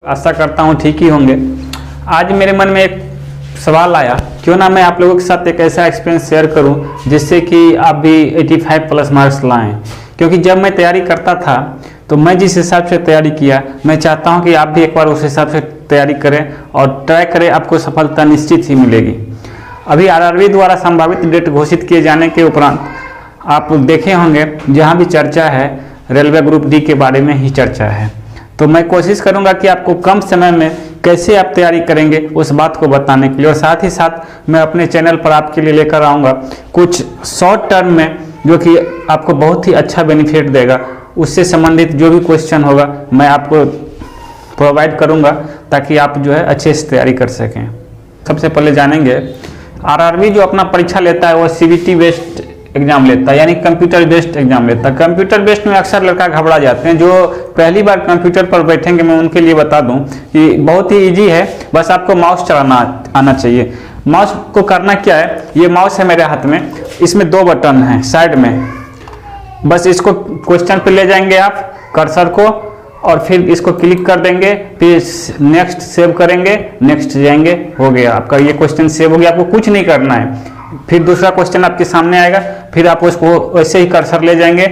आशा करता हूँ ठीक ही होंगे। आज मेरे मन में एक सवाल आया, क्यों ना मैं आप लोगों के साथ एक ऐसा एक्सपीरियंस शेयर करूं जिससे कि आप भी 85 प्लस मार्क्स लाएं। क्योंकि जब मैं तैयारी करता था तो मैं जिस हिसाब से तैयारी किया, मैं चाहता हूं कि आप भी एक बार उस हिसाब से तैयारी करें और ट्राई करें, आपको सफलता निश्चित ही मिलेगी। अभी आरआरबी द्वारा संभावित डेट घोषित किए जाने के उपरांत आप देखे होंगे जहाँ भी चर्चा है रेलवे ग्रुप डी के बारे में ही चर्चा है। तो मैं कोशिश करूंगा कि आपको कम समय में कैसे आप तैयारी करेंगे उस बात को बताने के लिए, और साथ ही साथ मैं अपने चैनल पर आपके लिए लेकर आऊँगा कुछ शॉर्ट टर्म में जो कि आपको बहुत ही अच्छा बेनिफिट देगा। उससे संबंधित जो भी क्वेश्चन होगा मैं आपको प्रोवाइड करूंगा ताकि आप जो है अच्छे से तैयारी कर सकें। सबसे पहले जानेंगे आरआरबी जो अपना परीक्षा लेता है वो सीबीटी बेस्ड एग्जाम लेता है, यानी कंप्यूटर बेस्ड एग्जाम लेता है। कंप्यूटर बेस्ड में अक्सर लड़का घबरा जाते हैं। जो पहली बार कंप्यूटर पर बैठेंगे मैं उनके लिए बता दूं कि बहुत ही इजी है, बस आपको माउस चलाना आना चाहिए। माउस को करना क्या है, ये माउस है मेरे हाथ में, इसमें 2 बटन हैं साइड में। बस इसको क्वेश्चन पे ले जाएंगे आप कर्सर को और फिर इसको क्लिक कर देंगे, फिर नेक्स्ट सेव करेंगे, नेक्स्ट जाएंगे, हो गया आपका ये क्वेश्चन सेव हो गया। आपको कुछ नहीं करना है। फिर दूसरा क्वेश्चन आपके सामने आएगा, फिर आप उसको वैसे ही कर्सर ले जाएंगे,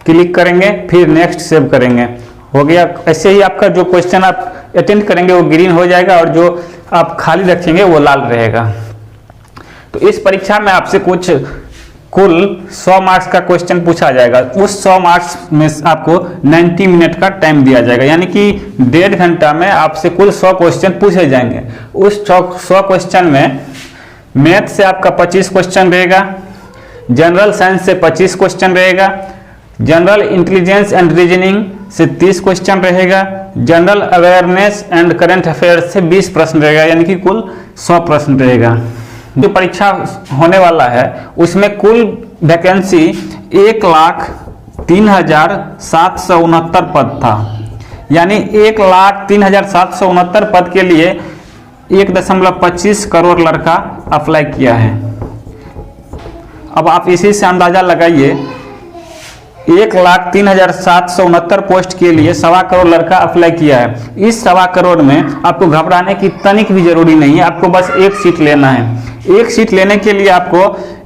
क्लिक करेंगे, फिर नेक्स्ट सेव करेंगे, हो गया। ऐसे ही आपका जो क्वेश्चन आप अटेंड करेंगे वो ग्रीन हो जाएगा और जो आप खाली रखेंगे वो लाल रहेगा। तो इस परीक्षा में आपसे कुछ कुल 100 मार्क्स का क्वेश्चन पूछा जाएगा। उस 100 मार्क्स में आपको 90 मिनट का टाइम दिया जाएगा, यानी कि 1.5 घंटा में आपसे कुल 100 क्वेश्चन पूछे जाएंगे। उस 100 क्वेश्चन में मैथ से आपका 25 क्वेश्चन रहेगा, जनरल साइंस से 25 क्वेश्चन रहेगा, जनरल इंटेलिजेंस एंड रीजनिंग से 30 क्वेश्चन रहेगा, general awareness and current affairs से 20 प्रश्न रहेगा, यानी कि कुल 100 प्रश्न रहेगा। जो परीक्षा होने वाला है उसमें कुल वैकेंसी 1,03,769 पद था, यानी 1,03,769 पद के लिए 1.25 करोड़ लड़का अप्लाई किया है। अब आप इसी से अंदाजा लगाइए, 1,03,769 पोस्ट के लिए 1.25 करोड़ लड़का अप्लाई किया है। इस 1.25 करोड़ में आपको घबराने की तनिक भी जरूरी नहीं है। आपको बस एक सीट लेना है। एक सीट लेने के लिए आपको,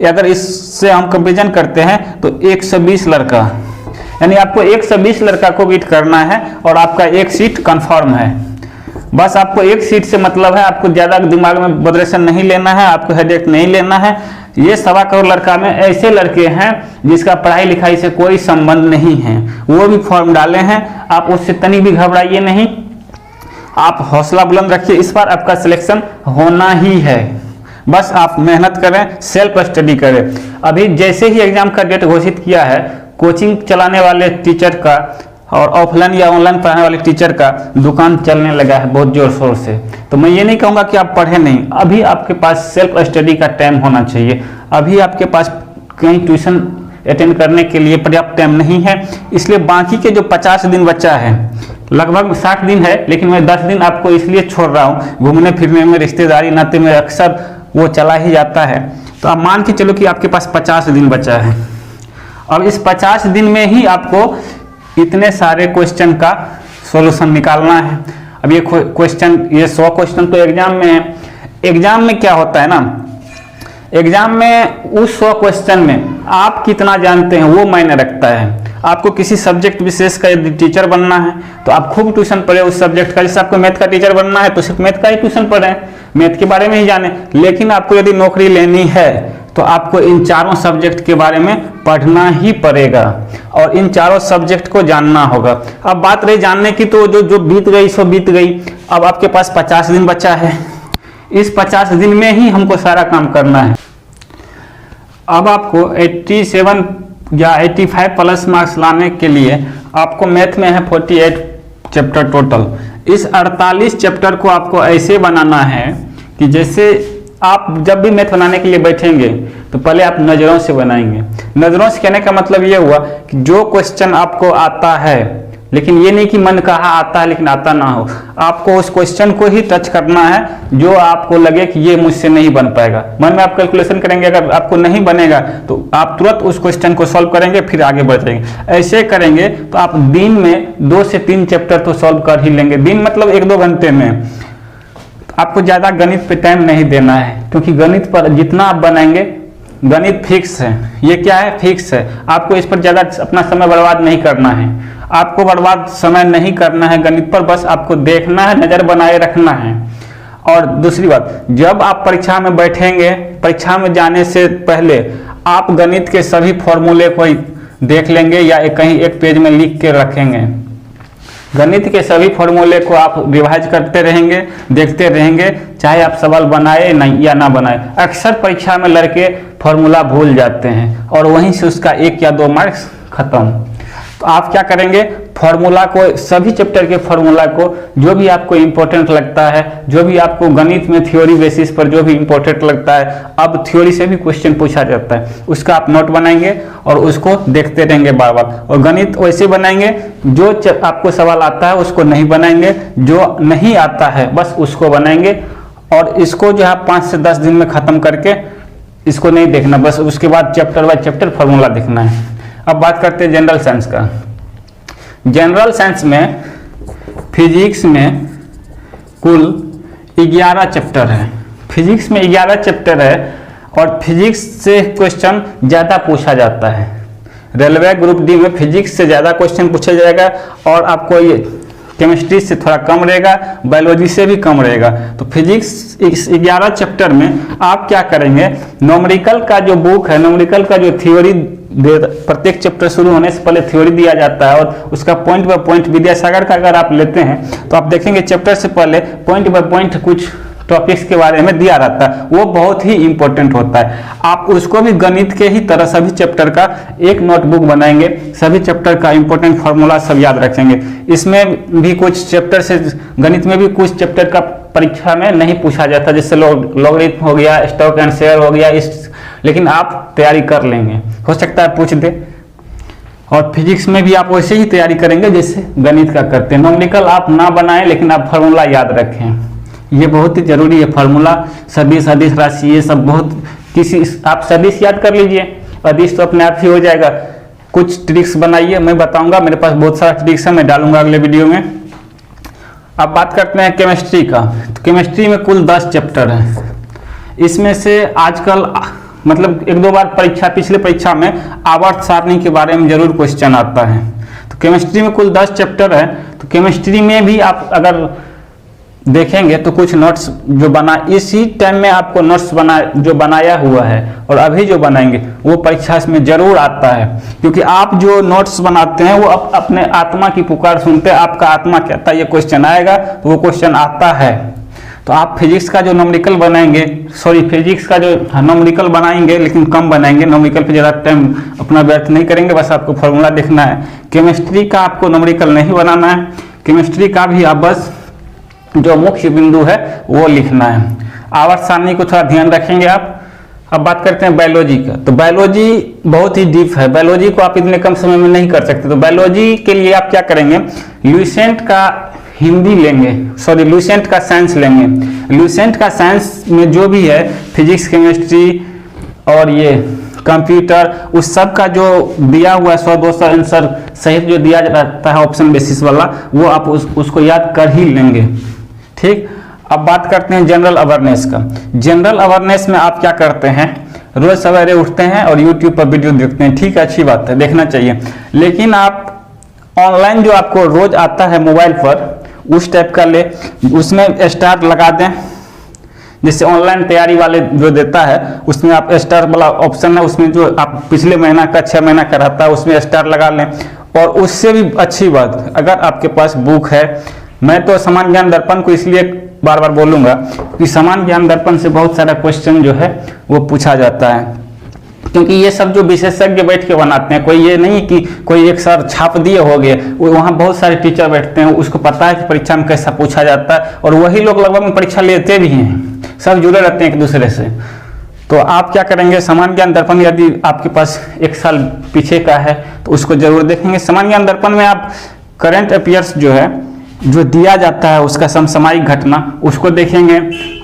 अगर इससे हम कंपेरिजन करते हैं तो 120 लड़का, यानी आपको 120 लड़का को बीट करना है और आपका एक सीट कंफर्म है। बस आपको एक सीट से मतलब है, आपको ज्यादा दिमाग में बदरेशन नहीं लेना है, आपको हेडेक नहीं लेना है। ये 1.25 करोड़ लड़का में ऐसे लड़के हैं जिसका पढ़ाई लिखाई से कोई संबंध नहीं है, वो भी फॉर्म डाले हैं। आप उससे तनिक भी घबराइए नहीं, आप हौसला बुलंद रखिए, इस बार आपका सिलेक्शन होना ही है। बस आप मेहनत करें, सेल्फ स्टडी करें। अभी जैसे ही एग्जाम का डेट घोषित किया है, कोचिंग चलाने वाले टीचर का और ऑफलाइन या ऑनलाइन पढ़ाने वाले टीचर का दुकान चलने लगा है बहुत जोर शोर से। तो मैं ये नहीं कहूँगा कि आप पढ़े नहीं, अभी आपके पास सेल्फ स्टडी का टाइम होना चाहिए। अभी आपके पास कहीं ट्यूशन अटेंड करने के लिए पर्याप्त टाइम नहीं है, इसलिए बाकी के जो 50 दिन बचा है, लगभग 60 दिन है, लेकिन मैं 10 दिन आपको इसलिए छोड़ रहा हूँ, घूमने फिरने में, रिश्तेदारी नाते में अक्सर वो चला ही जाता है। तो आप मान के चलो कि आपके पास 50 दिन बचा है। अब इस 50 दिन में ही आपको इतने सारे क्वेश्चन का सॉल्यूशन निकालना है। अब ये क्वेश्चन, ये 100 क्वेश्चन तो एग्जाम में है। एग्जाम में क्या होता है ना, एग्जाम में उस 100 क्वेश्चन में आप कितना जानते हैं वो मायने रखता है। आपको किसी सब्जेक्ट विशेष का यदि टीचर बनना है तो आप खूब ट्यूशन पढ़े उस सब्जेक्ट का। जैसे आपको मैथ का टीचर बनना है तो सिर्फ मैथ का ही ट्यूशन पढ़े, मैथ के बारे में ही जाने। लेकिन आपको यदि नौकरी लेनी है तो आपको इन चारों सब्जेक्ट के बारे में पढ़ना ही पड़ेगा और इन चारों सब्जेक्ट को जानना होगा। अब बात रही जानने की, तो जो बीत गई सो बीत गई। अब आपके पास 50 दिन बचा है, इस 50 दिन में ही हमको सारा काम करना है। अब आपको 87 या 85 प्लस मार्क्स लाने के लिए आपको मैथ में है 48 चैप्टर टोटल। इस 48 चैप्टर को आपको ऐसे बनाना है कि जैसे आप जब भी मैथ बनाने के लिए बैठेंगे तो पहले आप नज़रों से बनाएंगे। नज़रों से कहने का मतलब ये हुआ कि जो क्वेश्चन आपको आता है लेकिन ये नहीं कि मन कहा आता है लेकिन आता ना हो। आपको उस क्वेश्चन को ही टच करना है जो आपको लगे कि ये मुझसे नहीं बन पाएगा। मन में आप कैलकुलेशन करेंगे, अगर आपको नहीं बनेगा तो आप तुरंत उस क्वेश्चन को सॉल्व करेंगे, फिर आगे बढ़ जाएंगे। ऐसे करेंगे तो आप दिन में 2 से 3 चैप्टर तो सॉल्व कर ही लेंगे। दिन मतलब 1-2 घंटे में। आपको ज़्यादा गणित पे टाइम नहीं देना है, क्योंकि गणित पर जितना आप बनाएंगे, गणित फिक्स है। ये क्या है? फिक्स है। आपको इस पर ज़्यादा अपना समय बर्बाद नहीं करना है। आपको बर्बाद समय नहीं करना है गणित पर, बस आपको देखना है, नज़र बनाए रखना है। और दूसरी बात, जब आप परीक्षा में बैठेंगे, परीक्षा में जाने से पहले आप गणित के सभी फॉर्मूले को देख लेंगे या कहीं एक पेज में लिख के रखेंगे। गणित के सभी फॉर्मूले को आप रिवाइज करते रहेंगे, देखते रहेंगे, चाहे आप सवाल बनाए नहीं या ना बनाए। अक्सर परीक्षा में लड़के फॉर्मूला भूल जाते हैं और वहीं से उसका 1 या 2 मार्क्स खत्म। तो आप क्या करेंगे? फॉर्मूला को, सभी चैप्टर के फॉर्मूला को, जो भी आपको इंपॉर्टेंट लगता है, जो भी आपको गणित में थ्योरी बेसिस पर जो भी इंपॉर्टेंट लगता है, अब थ्योरी से भी क्वेश्चन पूछा जाता है, उसका आप नोट बनाएंगे और उसको देखते रहेंगे बार बार। और गणित वैसे बनाएंगे, जो आपको सवाल आता है उसको नहीं बनाएंगे, जो नहीं आता है बस उसको बनाएंगे। और इसको जो है 5 से 10 दिन में खत्म करके इसको नहीं देखना, बस उसके बाद चैप्टर बाय चैप्टर फॉर्मूला देखना है। अब बात करते हैं जनरल साइंस का। जनरल साइंस में फिजिक्स में कुल 11 चैप्टर है। फिजिक्स में 11 चैप्टर है और फिजिक्स से क्वेश्चन ज़्यादा पूछा जाता है। रेलवे ग्रुप डी में फिजिक्स से ज़्यादा क्वेश्चन पूछा जाएगा और आपको ये केमिस्ट्री से थोड़ा कम रहेगा, बायोलॉजी से भी कम रहेगा। तो फिजिक्स इस 11 चैप्टर में आप क्या करेंगे? न्यूमेरिकल का जो बुक है, न्यूमेरिकल का जो थ्योरी, प्रत्येक चैप्टर शुरू होने से पहले थ्योरी दिया जाता है और उसका पॉइंट बाय पॉइंट, विद्यासागर का अगर आप लेते हैं तो आप देखेंगे चैप्टर से पहले पॉइंट बाय पॉइंट कुछ टॉपिक्स के बारे में दिया रहता है, वो बहुत ही इंपॉर्टेंट होता है। आप उसको भी गणित के ही तरह सभी चैप्टर का एक नोटबुक बनाएंगे, सभी चैप्टर का इंपॉर्टेंट फार्मूला सब याद रखेंगे। इसमें भी कुछ चैप्टर से, गणित में भी कुछ चैप्टर का परीक्षा में नहीं पूछा जाता, जैसे लॉगरिथम हो गया, स्टॉक एंड शेयर हो गया, लेकिन आप तैयारी कर लेंगे, हो सकता है पूछ दे। और फिजिक्स में भी आप वैसे ही तैयारी करेंगे जैसे गणित का करते हैं। न्यूमेरिकल आप ना बनाएं लेकिन आप फार्मूला याद रखें, ये बहुत ही जरूरी है। फार्मूला, सदिश, अदिश राशि, ये सब बहुत, किसी आप सदिश याद कर लीजिए, अदिश तो अपने आप ही हो जाएगा। कुछ ट्रिक्स बनाइए, मैं बताऊंगा, मेरे पास बहुत सारा ट्रिक्स है, मैं डालूंगा अगले वीडियो में। अब बात करते हैं केमिस्ट्री का। तो केमिस्ट्री में कुल 10 चैप्टर है। इसमें से आजकल मतलब 1-2 बार परीक्षा, पिछले परीक्षा में आवर्त सारणी के बारे में जरूर क्वेश्चन आता है। तो केमिस्ट्री में कुल 10 चैप्टर है। तो केमिस्ट्री में भी आप अगर देखेंगे तो कुछ नोट्स जो बना, इसी टाइम में आपको नोट्स जो बनाया हुआ है और अभी जो बनाएंगे वो परीक्षा में जरूर आता है, क्योंकि आप जो नोट्स बनाते हैं वो अपने आत्मा की पुकार सुनते हैं। आपका आत्मा कहता है ये क्वेश्चन आएगा, तो वो क्वेश्चन आता है। तो आप फिजिक्स का जो न्यूमेरिकल बनाएंगे, फिजिक्स का जो न्यूमेरिकल बनाएंगे लेकिन कम बनाएंगे, न्यूमेरिकल पे ज़्यादा टाइम अपना व्यर्थ नहीं करेंगे, बस आपको फॉर्मूला देखना है। केमिस्ट्री का आपको न्यूमेरिकल नहीं बनाना है, केमिस्ट्री का भी आप बस जो मुख्य बिंदु है वो लिखना है। आवर्त सारणी को थोड़ा ध्यान रखेंगे आप। अब बात करते हैं बायोलॉजी का। तो बायोलॉजी बहुत ही डीप है, बायोलॉजी को आप इतने कम समय में नहीं कर सकते। तो बायोलॉजी के लिए आप क्या करेंगे? ल्यूसेंट का हिंदी लेंगे, ल्यूसेंट का साइंस लेंगे। ल्यूसेंट का साइंस में जो भी है, फिजिक्स, केमिस्ट्री और ये कंप्यूटर, उस सब का जो दिया हुआ है 100-200 आंसर सहित जो दिया जाता है ऑप्शन बेसिस वाला, वो आप उसको याद कर ही लेंगे। ठीक। अब बात करते हैं जनरल अवेयरनेस का। जनरल अवेयरनेस में आप क्या करते हैं? रोज सवेरे उठते हैं और यूट्यूब पर वीडियो देखते हैं, ठीक है, अच्छी बात है, देखना चाहिए। लेकिन आप ऑनलाइन जो आपको रोज आता है मोबाइल पर, उस टाइप का ले, उसमें स्टार लगा दें। जैसे ऑनलाइन तैयारी वाले जो देता है उसमें आप स्टार वाला ऑप्शन है, उसमें जो आप पिछले महीना का 6 महीना का रहता है उसमें स्टार लगा लें। और उससे भी अच्छी बात, अगर आपके पास बुक है, मैं तो समान ज्ञान दर्पण को इसलिए बार बार बोलूंगा कि समान ज्ञान दर्पण से बहुत सारा क्वेश्चन जो है वो पूछा जाता है, क्योंकि ये सब जो विशेषज्ञ बैठ के बनाते हैं, कोई ये नहीं कि कोई एक सर छाप दिए हो गए, वहाँ बहुत सारे टीचर बैठते हैं, उसको पता है कि परीक्षा में कैसा पूछा जाता है और वही लोग लगभग में परीक्षा लेते भी हैं, सब जुड़े रहते हैं एक दूसरे से। तो आप क्या करेंगे? समान ज्ञान दर्पण यदि आपके पास 1 साल पीछे का है तो उसको जरूर देखेंगे। समान ज्ञान दर्पण में आप करंट अफेयर्स जो है, जो दिया जाता है उसका समसामयिक घटना, उसको देखेंगे।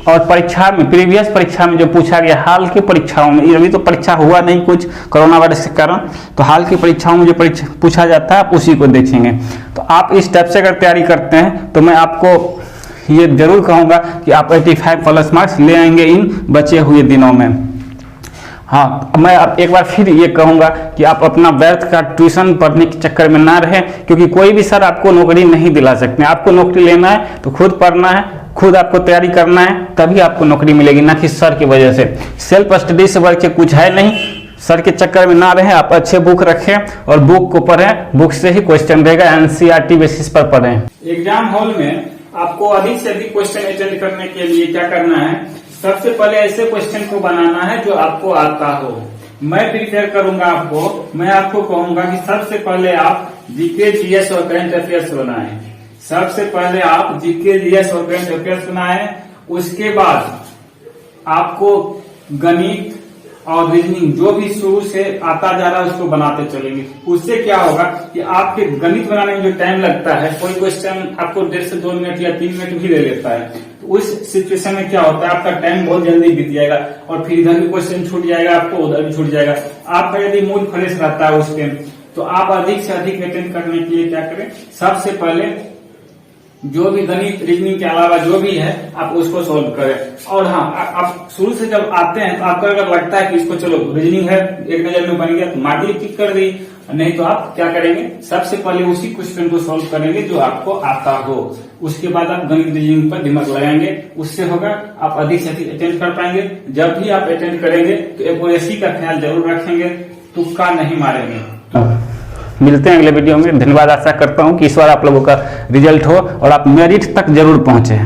और परीक्षा में, प्रीवियस परीक्षा में जो पूछा गया, हाल की परीक्षाओं में, अभी तो परीक्षा हुआ नहीं कुछ कोरोना वायरस के कारण, तो हाल की परीक्षाओं में जो परीक्षा पूछा जाता है आप उसी को देखेंगे। तो आप इस टाइप से अगर तैयारी करते हैं तो मैं आपको ये जरूर कहूँगा कि आप 85+ मार्क्स ले आएंगे इन बचे हुए दिनों में। हाँ, मैं अब एक बार फिर ये कहूँगा कि आप अपना व्यर्थ का ट्यूशन पढ़ने के चक्कर में ना रहें, क्योंकि कोई भी सर आपको नौकरी नहीं दिला सकते। आपको नौकरी लेना है तो खुद पढ़ना है, खुद आपको तैयारी करना है, तभी आपको नौकरी मिलेगी, ना कि सर की वजह से। सेल्फ स्टडी से बढ़ के कुछ है नहीं। सर के चक्कर में ना रहें, आप अच्छे बुक रखें और बुक को पढ़ें, बुक से ही क्वेश्चन रहेगा, NCERT बेसिस पर पढ़ें। एग्जाम हॉल में आपको अधिक से अधिक क्वेश्चन अटेंड करने के लिए क्या करना है, सबसे पहले ऐसे क्वेश्चन को बनाना है जो आपको आता हो। मैं प्रिपेयर करूंगा आपको, मैं आपको कहूंगा कि सबसे पहले आप जीके, जीएस और करंट अफेयर्स बनाएं। सबसे पहले आप जीके, जीएस और करंट अफेयर्स बनाएं। उसके बाद आपको गणित और रीजनिंग जो भी शुरू से आता जा रहा है उसको बनाते चलेंगे। उससे क्या होगा कि आपके गणित बनाने में जो टाइम लगता है, कोई क्वेश्चन आपको 1.5 से 2 मिनट या 3 मिनट भी ले लेता है, तो उस सिचुएशन में क्या होता है, आपका टाइम बहुत जल्दी बीत जाएगा और फिर इधर भी क्वेश्चन छूट जाएगा, आपको उधर भी छूट जाएगा। आपका यदि मूड फ्रेश रहता है उस टाइम, तो आप अधिक से अधिक अटेंड करने के लिए क्या करें, सबसे पहले जो भी गणित, रीजनिंग के अलावा जो भी है आप उसको सॉल्व करें। और हाँ, आप शुरू से जब आते हैं तो आपको अगर लगता है कि इसको चलो रीजनिंग है, एक नजर में बन गया, तो मार्क टिक कर दी, नहीं तो आप क्या करेंगे, सबसे पहले उसी क्वेश्चन को सॉल्व करेंगे जो आपको आता हो। उसके बाद आप गणित, रीजनिंग पर दिमाग लगाएंगे, उससे होगा आप अधिक से अधिक अटेंड कर पाएंगे। जब भी आप अटेंड करेंगे तो एक्यूरेसी का ख्याल जरूर रखेंगे, तुक्का नहीं मारेंगे। मिलते हैं अगले वीडियो में। धन्यवाद। आशा करता हूँ कि इस बार आप लोगों का रिजल्ट हो और आप मेरिट तक जरूर पहुंचे।